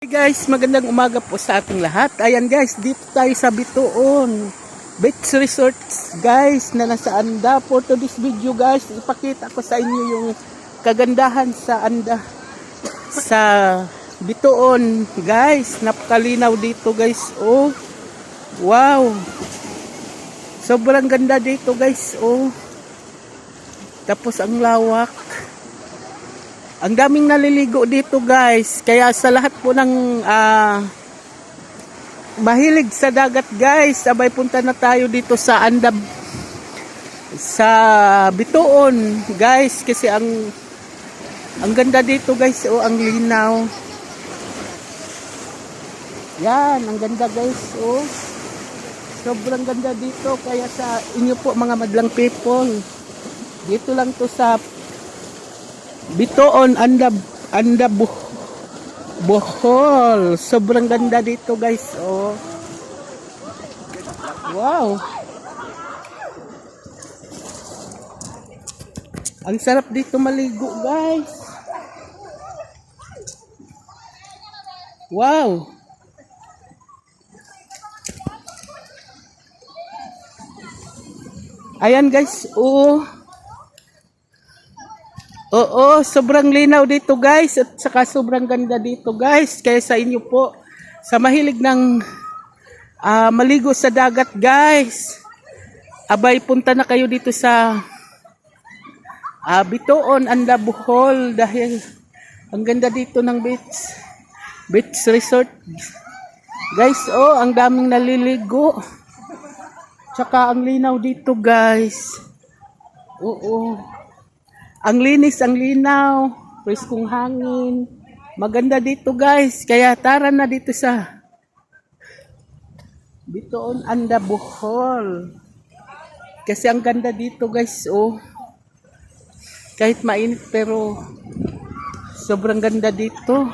Guys, magandang umaga po sa ating lahat. Ayan guys, dito tayo sa Bituon Beach Resort guys, na nasa Anda. For today's video guys, ipakita ko sa inyo yung kagandahan sa Anda, sa Bituon guys. Napakalinaw dito guys. Oh, wow, sobrang ganda dito guys. Oh, tapos ang lawak. Ang daming naliligo dito guys. Kaya sa lahat po ng mahilig sa dagat guys, abay punta na tayo dito sa Andab, sa Bituon guys. Kasi ang ganda dito guys. Oh, ang linaw. Yan, ang ganda guys. Oh, sobrang ganda dito. Kaya sa inyo po mga madlang people, dito lang to sa Bituon Andab Bohol. Sobrang ganda dito guys. Oh, wow, ang sarap dito maligo guys. Wow, ayan guys. Oh, oo, sobrang linaw dito guys, at saka sobrang ganda dito guys. Kaya sa inyo po, sa mahilig ng maligo sa dagat guys, abay punta na kayo dito sa Bituon Andab Bohol, dahil ang ganda dito ng beach resort guys. Oh, ang daming naliligo, tsaka ang linaw dito guys. Oo, ang linis, ang linaw, preskong hangin. Maganda dito guys. Kaya tara na dito sa Bituon Andab Bohol. Kasi ang ganda dito guys. Oh, kahit mainit pero sobrang ganda dito.